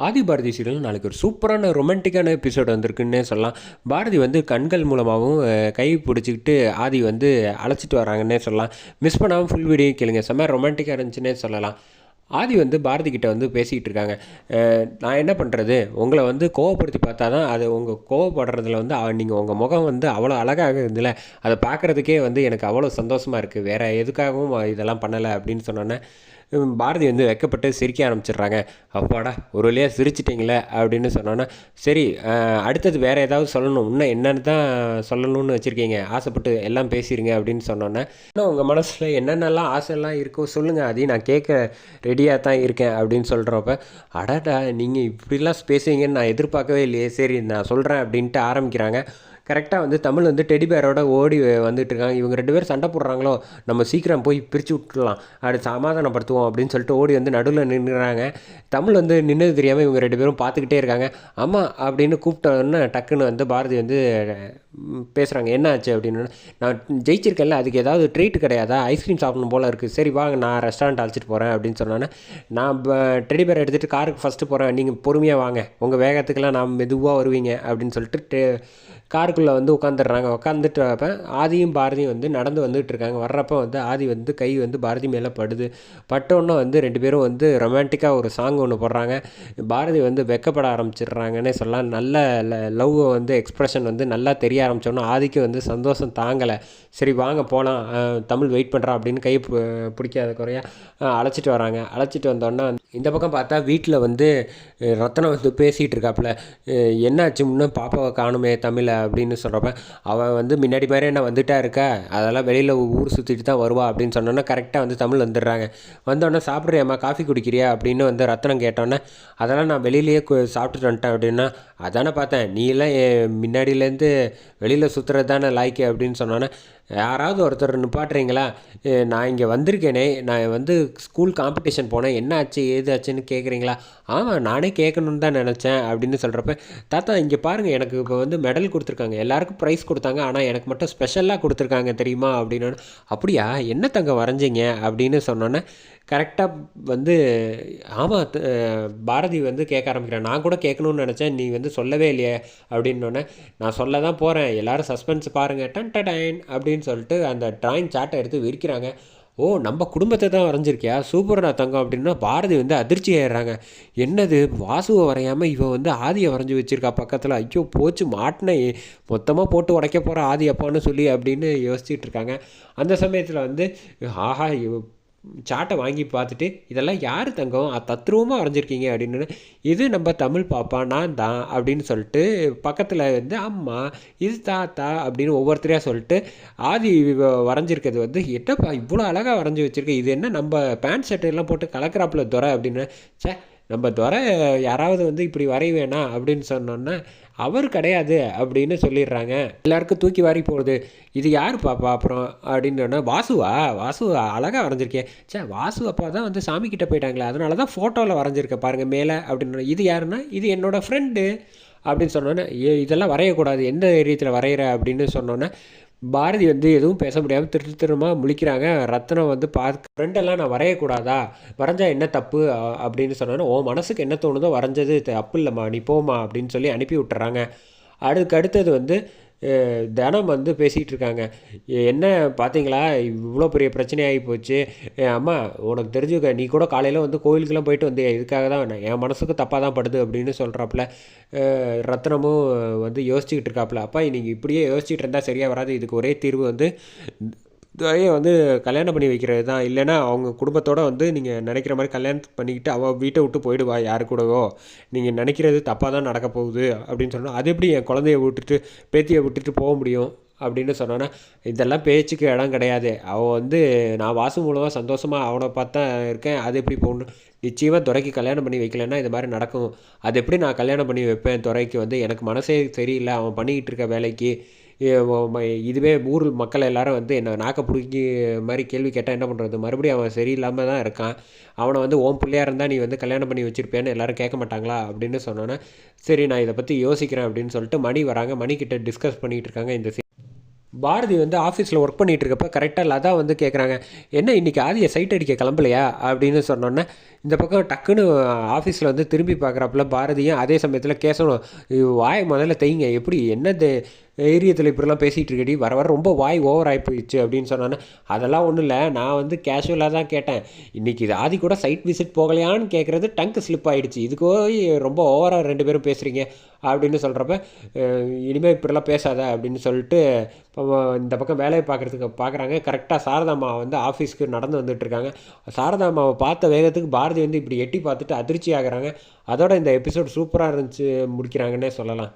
ஆதி Bharathi serial நாளைக்கு ஒரு சூப்பரான ரொமான்டிக்கான எபிசோடு வந்திருக்குன்னே சொல்லலாம். பாரதி வந்து கண்கள் மூலமாகவும் கை பிடிச்சிக்கிட்டு ஆதி வந்து அழைச்சிட்டு வராங்கன்னே சொல்லலாம். மிஸ் பண்ணாமல் ஃபுல் வீடியோ கேளுங்க, செம்ம ரொமான்டிக்காக இருந்துச்சுன்னே சொல்லலாம். ஆதி வந்து பாரதி கிட்ட வந்து பேசிக்கிட்டு இருக்காங்க. நான் என்ன பண்ணுறது, உங்களை வந்து கோவப்படுத்தி பார்த்தா தான் அது உங்கள் கோவப்படுறதுல வந்து நீங்கள் உங்கள் முகம் வந்து அவ்வளோ அழகாக இருந்தில்ல, அதை பார்க்குறதுக்கே வந்து எனக்கு அவ்வளோ சந்தோஷமாக இருக்குது, வேறு எதுக்காகவும் இதெல்லாம் பண்ணலை அப்படின்னு சொன்னோன்னே பாரதி வந்து வெக்கப்பட்டு சிரிக்க ஆரம்பிச்சிடுறாங்க. அப்பாடா ஒரு வழியாக சிரிச்சிட்டிங்களே அப்படின்னு சொன்னோன்னே, சரி அடுத்தது வேறு ஏதாவது சொல்லணும், இன்னும் என்னென்னு தான் சொல்லணும்னு வச்சுருக்கீங்க, ஆசைப்பட்டு எல்லாம் பேசிடுங்க அப்படின்னு சொன்னோன்னே, இன்னும் உங்கள் மனசில் என்னென்னலாம் ஆசைலாம் இருக்கோ சொல்லுங்கள், அதையும் நான் கேட்க ரெடியாக தான் இருக்கேன் அப்படின்னு சொல்கிறப்ப, அடடா நீங்கள் இப்படிலாம் பேசுவீங்கன்னு நான் எதிர்பார்க்கவே இல்லையே, சரி நான் சொல்கிறேன் அப்படின்ட்டு ஆரம்பிக்கிறாங்க. கரெக்டாக வந்து தமிழ் வந்து டெடி பேரோட ஓடி வந்துட்டு இருக்காங்க. இவங்க 2 பேரும் சண்டை போடுறாங்களோ, நம்ம சீக்கிரம் போய் பிரித்து விட்டுடலாம், அது சமாதானப்படுத்துவோம் அப்படின்னு சொல்லிட்டு ஓடி வந்து நடுவில் நின்றுறாங்க. தமிழ் வந்து நின்னது தெரியாமல் இவங்க 2 பேரும் பார்த்துக்கிட்டே இருக்காங்க. அம்மா அப்படின்னு கூப்பிட்டோன்னே டக்குன்னு வந்து பாரதி வந்து பேசுகிறாங்க. என்ன ஆச்சு அப்படின்னு. நான் ஜெயிச்சிருக்கேன்ல, அதுக்கு ஏதாவது ட்ரீட் கிடையாதா, ஐஸ்கிரீம் சாப்பிடணும் போல் இருக்குது, சரி வாங்க நான் ரெஸ்டாரண்ட் அழைச்சிட்டு போகிறேன் அப்படின்னு சொன்னோன்னே, நான் டெடி பேரை எடுத்துகிட்டு காருக்கு ஃபஸ்ட்டு போகிறேன், நீங்கள் பொறுமையாக வாங்க, உங்கள் வேகத்துக்கெல்லாம் நான் மெதுவாக வருவீங்க அப்படின்னு சொல்லிட்டு காருக்குள்ளே வந்து உட்காந்துடுறாங்க. உட்காந்துட்டு ஆதியும் பாரதியும் வந்து நடந்து வந்துகிட்டு இருக்காங்க. வர்றப்போ வந்து ஆதி வந்து கை வந்து பாரதி மேலே படுது. பட்டோன்னே வந்து 2 பேரும் வந்து ரொமான்டிக்காக ஒரு சாங் ஒன்று போடுறாங்க. பாரதி வந்து வெக்கப்பட ஆரம்பிச்சிடுறாங்கன்னே சொல்லலாம். நல்ல லவ் வந்து எக்ஸ்ப்ரெஷன் வந்து நல்லா தெரிய ஆரம்பித்தோன்னா ஆதிக்கு வந்து சந்தோஷம் தாங்கலை. சரி வாங்க போகலாம், தமிழ் வெயிட் பண்ணுறான் அப்படின்னு கை பிடிக்காத குறையா அழைச்சிட்டு வராங்க. அழைச்சிட்டு வந்தோன்னா இந்த பக்கம் பார்த்தா வீட்டில் வந்து ரத்தனம் வந்து பேசிகிட்டு இருக்காப்புல. என்னாச்சு இன்னும் பாப்பாவை காணுமே தமிழை அப்படின்னு சொல்கிறப்ப, அவள் வந்து முன்னாடி மாதிரி என்ன வந்துட்டா இருக்கா, அதெல்லாம் வெளியில் ஊர் சுற்றிட்டு தான் வருவா அப்படின்னு சொன்னோன்னா கரெக்டாக வந்து தமிழ் வந்துடுறாங்க. வந்தோடனே சாப்பிட்றியாம்மா, காஃபி குடிக்கிறியா அப்படின்னு வந்து ரத்தனம் கேட்டோன்னே, அதெல்லாம் நான் வெளியிலேயே சாப்பிட்டுட்டு வந்துட்டேன் அப்படின்னா, அதானே பார்த்தேன் நீ எல்லாம் முன்னாடியிலேருந்து வெளியில் சுற்றுறது தானே லாய்க்கு அப்படின்னு சொன்னோன்னே, யாராவது ஒருத்தர் நிப்பாட்டுறீங்களா, நான் இங்கே வந்திருக்கேனே, நான் வந்து ஸ்கூல் காம்படிஷன் போனேன், என்ன ஆச்சு ஏது ஆச்சுன்னு கேட்குறீங்களா, ஆமாம் நானே கேட்கணுன்னு தான் நினச்சேன் அப்படின்னு சொல்கிறப்ப, தாத்தா இங்கே பாருங்கள் எனக்கு இப்போ வந்து மெடல் கொடுத்துருக்காங்க, எல்லாருக்கும் ப்ரைஸ் கொடுத்தாங்க, ஆனால் எனக்கு மட்டும் ஸ்பெஷலாக கொடுத்துருக்காங்க தெரியுமா அப்படின்னு. அப்படியா, என்ன தங்க வரைஞ்சிங்க அப்படின்னு சொன்னோன்னே கரெக்டாக வந்து ஆமாம் பாரதி வந்து கேட்க ஆரம்பிக்கிறேன், நான் கூட கேட்கணும்னு நினச்சேன், நீ வந்து சொல்லவே இல்லையே அப்படின்னோடனே, நான் சொல்ல தான் போகிறேன், எல்லோரும் சஸ்பென்ஸ் பாருங்கள் டன் டைன் அப்படின்னு சொல்லிட்டு அந்த ட்ராயிங் சார்ட்டை எடுத்து விரிக்கிறாங்க. ஓ நம்ம குடும்பத்தை தான் வரைஞ்சிருக்கியா, சூப்பராக தங்கம் அப்படின்னா பாரதி வந்து அதிர்ச்சி ஆயிடுறாங்க. என்னது வாசுவை வரையாமல் இவன் வந்து ஆதியை வரைஞ்சி வச்சுருக்கா பக்கத்தில், ஐயோ போச்சு மாட்டின மொத்தமாக போட்டு உடைக்க போகிற ஆதி அப்பான்னு சொல்லி அப்படின்னு யோசிச்சுட்டு இருக்காங்க. அந்த சமயத்தில் வந்து ஆஹா சாட்டை வாங்கி பார்த்துட்டு, இதெல்லாம் யார் தங்கம் தத்ரூபமாக வரைஞ்சிருக்கீங்க அப்படின்னு, இது நம்ம தமிழ் பாப்பா நான் தான் அப்படின்னு சொல்லிட்டு பக்கத்தில் வந்து அம்மா இது தாத்தா அப்படின்னு ஒவ்வொருத்தரையாக சொல்லிட்டு, ஆதி வரைஞ்சிருக்கிறது வந்து என்னப்பா இவ்வளோ அழகாக வரைஞ்சி வச்சுருக்க, இது என்ன நம்ம பேண்ட் ஷர்ட்டெல்லாம் போட்டு கலக்கிறாப்புல துறை அப்படின்னு. சே நம்ம துறை யாராவது வந்து இப்படி வரைவேணா அப்படின்னு சொன்னோன்னா, அவர் கிடையாது அப்படின்னு சொல்லிடுறாங்க. எல்லாருக்கும் தூக்கி வாரி போடுது. இது யார் பாப்பா அப்புறம் அப்படின்னு சொன்னால், வாசு அழகாக வரைஞ்சிருக்கேன். சே வாசு அப்பா தான் வந்து சாமிக்கிட்ட போயிட்டாங்களே, அதனால தான் ஃபோட்டோவில் வரைஞ்சிருக்கேன் பாருங்கள் மேலே அப்படின்னு. இது யாருன்னா, இது என்னோடய ஃப்ரெண்டு அப்படின்னு சொன்னோன்னே, இதெல்லாம் வரையக்கூடாது, எந்த ஏரியத்தில் வரைகிற அப்படின்னு சொன்னோன்னே பாரதி வந்து எதுவும் பேச முடியாமல் திருத்தரமாக முழிக்கிறாங்க. ரத்னம் வந்து ஃப்ரெண்டெல்லாம் நான் வரையக்கூடாதா, வரைஞ்சா என்ன தப்பு அப்படின்னு சொன்னோன்னே, ஓ மனசுக்கு என்ன தோணுதோ வரைஞ்சது தப்பு இல்லைம்மா, நீ போமா அப்படின்னு சொல்லி அனுப்பி விட்டுறாங்க. அதுக்கு அடுத்தது வந்து தினம் வந்து பேசிகிட்டு இருக்காங்க. என்ன பார்த்தீங்களா இவ்வளோ பெரிய பிரச்சனையாகி போச்சு, அம்மா உனக்கு தெரிஞ்சுக்க, நீ கூட காலையில் வந்து கோயிலுக்கெல்லாம் போயிட்டு வந்து இதுக்காக தான் என் மனசுக்கு தப்பாக தான் படுது அப்படின்னு சொல்கிறாப்புல. ரத்னமும் வந்து யோசிச்சுக்கிட்டு இருக்காப்புல, அப்பா நீங்கள் இப்படியே யோசிச்சுட்டு இருந்தால் சரியாக வராது, இதுக்கு ஒரே தீர்வு வந்து துறையை வந்து கல்யாணம் பண்ணி வைக்கிறது தான், இல்லைன்னா அவங்க குடும்பத்தோடு வந்து நீங்கள் நினைக்கிற மாதிரி கல்யாணம் பண்ணிக்கிட்டு அவள் வீட்டை விட்டு போயிடுவா, யாரு கூடவோ நீங்கள் நினைக்கிறது தப்பாக தான் நடக்க போகுது அப்படின்னு சொன்னால், அது எப்படி என் குழந்தைய விட்டுட்டு பேத்தியை விட்டுட்டு போக முடியும் அப்படின்னு சொன்னோன்னா, இதெல்லாம் பேச்சுக்கு இடம் கிடையாது, அவள் வந்து நான் வாசு மூலமாக சந்தோஷமாக அவனை பார்த்தா இருக்கேன், அது எப்படி போகணும், நிச்சயமாக துறைக்கு கல்யாணம் பண்ணி வைக்கலன்னா இது மாதிரி நடக்கும், அது எப்படி நான் கல்யாணம் பண்ணி வைப்பேன் துறைக்கு, வந்து எனக்கு மனசே சரியில்லை அவன் பண்ணிக்கிட்டு இருக்க வேலைக்கு, இதுவே ஊர் மக்கள் எல்லாரும் வந்து என்னை நாக்க பிடிக்கி மாதிரி கேள்வி கேட்டால் என்ன பண்ணுறது, மறுபடியும் அவன் சரியில்லாமல் தான் இருக்கான், அவனை வந்து ஓம் பிள்ளையாக இருந்தால் நீ வந்து கல்யாணம் பண்ணி வச்சுருப்பேன்னு எல்லோரும் கேட்க மாட்டாங்களா அப்படின்னு சொன்னோன்னே, சரி நான் இதை பற்றி யோசிக்கிறேன் அப்படின்னு சொல்லிட்டு மணி வராங்க. மணிக்கிட்ட டிஸ்கஸ் பண்ணிகிட்டு இருக்காங்க. இந்த பாரதி வந்து ஆஃபீஸில் ஒர்க் பண்ணிகிட்டு இருக்கப்போ கரெக்டாக லதா வந்து கேட்குறாங்க, என்ன இன்றைக்கி ஆதியை சைட் அடிக்க கிளம்பலையா அப்படின்னு சொன்னோன்னே, இந்த பக்கம் டக்குன்னு ஆஃபீஸில் வந்து திரும்பி பார்க்குறாப்புல பாரதியும் அதே சமயத்தில் கேசவனும் வாய் முதல்ல தைங்க எப்படி என்ன தைரியத்தில் இப்படிலாம் பேசிகிட்டு இருக்கடி வர வர ரொம்ப வாய் ஓவர் ஆகி போயிடுச்சு அப்படின்னு சொன்னானே அதெல்லாம் ஒன்றும் இல்லை நான் வந்து கேஷுவலாக தான் கேட்டேன் இன்றைக்கி இது ஆதி கூட சைட் விசிட் போகலையான்னு கேட்குறது டங்கு ஸ்லிப் ஆகிடுச்சு இதுக்கு போய் ரொம்ப ஓவராக 2 பேரும் பேசுகிறீங்க அப்படின்னு சொல்கிறப்ப இனிமேல் இப்படிலாம் பேசாத அப்படின்னு சொல்லிட்டு இந்த பக்கம் வேலையை பார்க்குறாங்க கரெக்டாக சாரதாம்மா வந்து ஆஃபீஸ்க்கு நடந்து வந்துட்டுருக்காங்க சாரதாம்மாவை பார்த்த வேகத்துக்கு பாரதி வந்து இப்படி எட்டி பார்த்துட்டு அதிர்ச்சி ஆகுறாங்க அதோட இந்த எபிசோட் சூப்பராக இருந்துச்சு முடிக்கிறாங்கன்னே சொல்லலாம்.